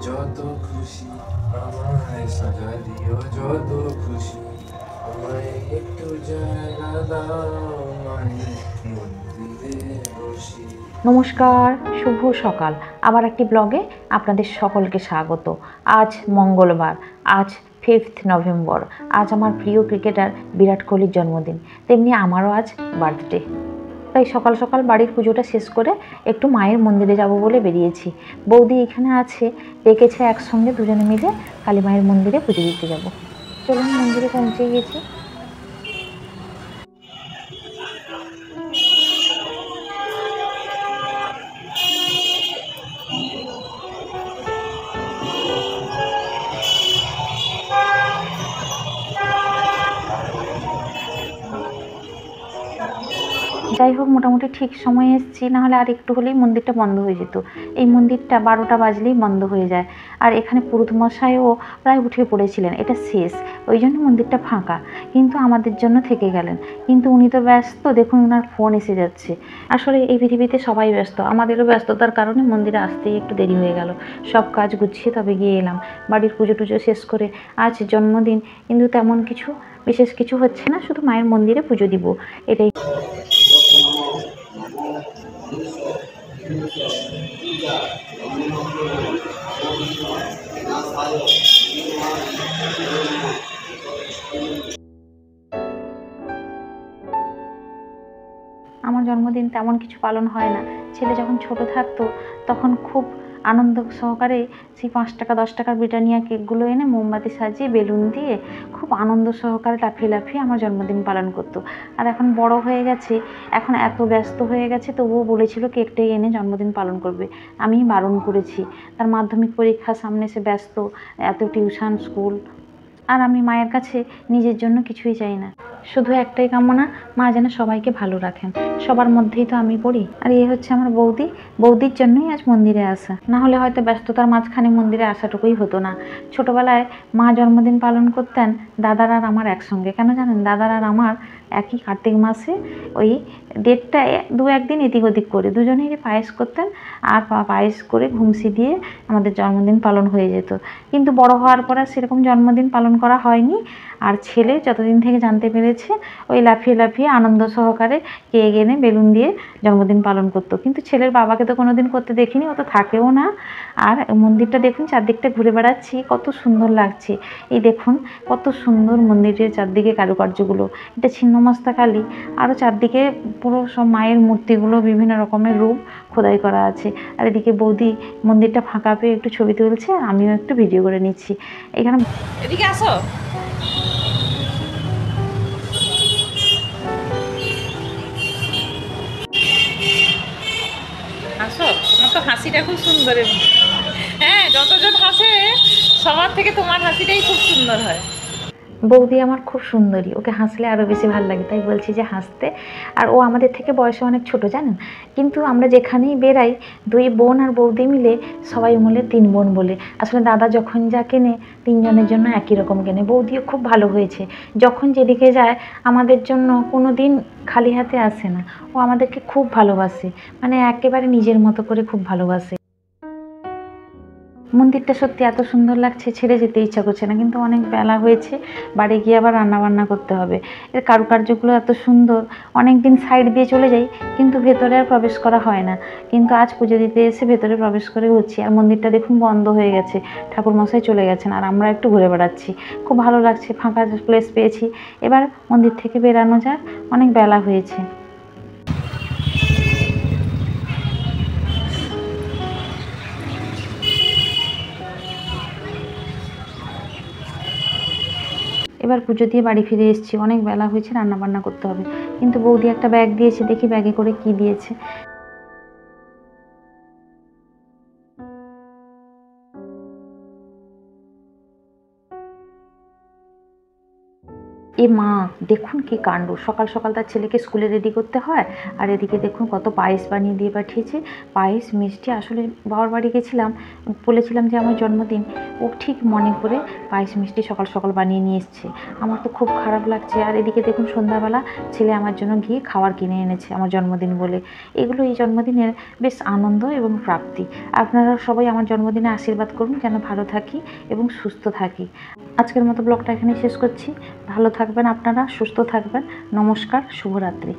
যত খুশি আমায় সাজা দিও, যত খুশি আমায় একটু জায়গা দাও, মায়ের মন্দিরে বসি। নমস্কার, শুভ সকাল। আবার একটি ব্লগে আপনাদের সকলকে স্বাগত। আজ মঙ্গলবার, আজ 5 নভেম্বর। আজ আমার প্রিয় ক্রিকেটার বিরাট কোহলির জন্মদিন, তেমনি আমারও আজ বার্থডে। তাই সকাল সকাল বাড়ির পুজোটা শেষ করে একটু মায়ের মন্দিরে যাব বলে বেরিয়েছি। বৌদি এখানে আছে, ডেকেছে একসঙ্গে দুজনে মিলে কালী মায়ের মন্দিরে পুজো দিতে যাব। চলুন, মন্দিরে পৌঁছে গিয়েছি। যাই হোক, মোটামুটি ঠিক সময়ে এসেছি, নাহলে আর একটু হলেই মন্দিরটা বন্ধ হয়ে যেত। এই মন্দিরটা 12টা বাজলেই বন্ধ হয়ে যায়। আর এখানে পুরোহিতমশাইও প্রায় উঠে পড়েছিলেন, এটা শেষ, ওই জন্য মন্দিরটা ফাঁকা। কিন্তু আমাদের জন্য থেকে গেলেন। কিন্তু উনি তো ব্যস্ত, দেখুন ওনার ফোন এসে যাচ্ছে। আসলে এই পৃথিবীতে সবাই ব্যস্ত, আমাদেরও ব্যস্ততার কারণে মন্দিরে আসতেই একটু দেরি হয়ে গেল। সব কাজ গুছিয়ে তবে গিয়ে এলাম। বাড়ির পুজো টুজো শেষ করে, আজ জন্মদিন, কিন্তু তেমন কিছু বিশেষ কিছু হচ্ছে না, শুধু মায়ের মন্দিরে পুজো দিব, এটাই। আমার জন্মদিন তেমন কিছু পালন হয় না। ছেলে যখন ছোট থাকতো তখন খুব আনন্দ সহকারে সেই 5 টাকা 10 টাকার ব্রিটানিয়া কেকগুলো এনে মোমবাতি সাজিয়ে বেলুন দিয়ে খুব আনন্দ সহকারে লাফিয়ে লাফিয়ে আমার জন্মদিন পালন করতো। আর এখন বড় হয়ে গেছে, এখন এত ব্যস্ত হয়ে গেছে, তবুও বলেছিল কেকটাই এনে জন্মদিন পালন করবে। আমি বারণ করেছি। তার মাধ্যমিক পরীক্ষা সামনে, সে ব্যস্ত, এত টিউশন, স্কুল। আর আমি মায়ের কাছে নিজের জন্য কিছুই চাই না, শুধু একটাই কামনা, মা যেন সবাইকে ভালো রাখেন। সবার মধ্যেই তো আমি পড়ি। আর এ হচ্ছে আমার বৌদি, বৌদির জন্যই আজ মন্দিরে আসা, না হলে হয়তো ব্যস্ততার মাঝখানে মন্দিরে আসাটুকুই হতো না। ছোটবেলায় মা জন্মদিন পালন করতেন দাদার আর আমার একসঙ্গে। কেন জানেন? দাদার আর আমার একই কার্তিক মাসে ওই ডেটটা 2-1 দিন এদিক ওদিক করে দুজনেরই পায়েস করতেন, আর পায়েস করে ঘুমসি দিয়ে আমাদের জন্মদিন পালন হয়ে যেত। কিন্তু বড় হওয়ার পর আর সেরকম জন্মদিন পালন করা হয়নি। আর ছেলে যতদিন থেকে জানতে পেরেছে, ওই লাফিয়ে লাফিয়ে আনন্দ সহকারে কেক এনে বেলুন দিয়ে জন্মদিন পালন করতো। কিন্তু ছেলের বাবাকে তো কোনোদিন করতে দেখিনি, ও তো থাকেও না। আর মন্দিরটা দেখুন, চারদিকটা ঘুরে বেড়াচ্ছি, কত সুন্দর লাগছে। এই দেখুন কত সুন্দর মন্দিরের চারদিকে কারুকার্যগুলো। এটা ছিন্নমস্তা কালী, আরও চারদিকে পুরো সব মায়ের মূর্তিগুলো বিভিন্ন রকমের রূপ খোদাই করা আছে। আর এদিকে বৌদি মন্দিরটা ফাঁকা পেয়ে একটু ছবি তুলছে, আর আমিও একটু ভিডিও করে নিচ্ছি। এখানে এদিকে আসো। হাসো, তোমার তো হাসিটা খুব সুন্দর। হ্যাঁ, যতজন হাসে সবার থেকে তোমার হাসিটাই খুব সুন্দর হয়। বৌদি আমার খুব সুন্দরী, ওকে হাসলে আরও বেশি ভালো লাগে, তাই বলছি যে হাসতে। আর ও আমাদের থেকে বয়সে অনেক ছোট, জানেন। কিন্তু আমরা যেখানেই বেরাই, 2 বোন আর বৌদি মিলে সবাই মিলে 3 বোন বলে। আসলে দাদা যখন যা কেনে 3 জনের জন্য একই রকম কেনে। বৌদিও খুব ভালো হয়েছে, যখন যেদিকে যায় আমাদের জন্য কোনো দিন খালি হাতে আসে না। ও আমাদেরকে খুব ভালোবাসে, মানে একেবারে নিজের মতো করে খুব ভালোবাসে। মন্দিরটা সত্যি এত সুন্দর লাগছে, ছেড়ে যেতে ইচ্ছা করছে না, কিন্তু অনেক বেলা হয়েছে, বাড়ি গিয়ে আবার রান্নাবান্না করতে হবে। এর কারুকার্যগুলো এত সুন্দর, অনেক দিন সাইড দিয়ে চলে যাই, কিন্তু ভেতরে আর প্রবেশ করা হয় না। কিন্তু আজ পুজো দিতে এসে ভেতরে প্রবেশ করে হচ্ছি। আর মন্দিরটা দেখুন বন্ধ হয়ে গেছে, ঠাকুরমশাই চলে গেছেন, আর আমরা একটু ঘুরে বেড়াচ্ছি। খুব ভালো লাগছে, ফাঁকা প্লেস পেয়েছি। এবার মন্দির থেকে বেরানো যাক, অনেক বেলা হয়েছে। এবার পুজো দিয়ে বাড়ি ফিরে এসেছি, অনেক বেলা হয়েছে, রান্নাবান্না করতে হবে। কিন্তু বৌদি একটা ব্যাগ দিয়েছে, দেখি ব্যাগে করে কি দিয়েছে। এ মা, দেখুন কি কাণ্ড, সকাল সকাল তার ছেলেকে স্কুলে রেডি করতে হয়, আর এদিকে দেখুন কত পায়েস বানিয়ে দিয়ে পাঠিয়েছে। পায়েস মিষ্টি, আসলে বাবার বাড়ি গেছিলাম, বলেছিলাম যে আমার জন্মদিন, ও ঠিক মনে করে পায়েস মিষ্টি সকাল সকাল বানিয়ে নিয়ে এসছে। আমার তো খুব খারাপ লাগছে। আর এদিকে দেখুন সন্ধ্যাবেলা ছেলে আমার জন্য গিয়ে খাবার কিনে এনেছে আমার জন্মদিন বলে। এগুলো এই জন্মদিনের বেশ আনন্দ এবং প্রাপ্তি। আপনারা সবাই আমার জন্মদিনে আশীর্বাদ করুন যেন ভালো থাকি এবং সুস্থ থাকি। আজকের মতো ব্লগটা এখানেই শেষ করছি। ভালো থাকবেন আপনারা, সুস্থ থাকবেন। নমস্কার, শুভরাত্রি।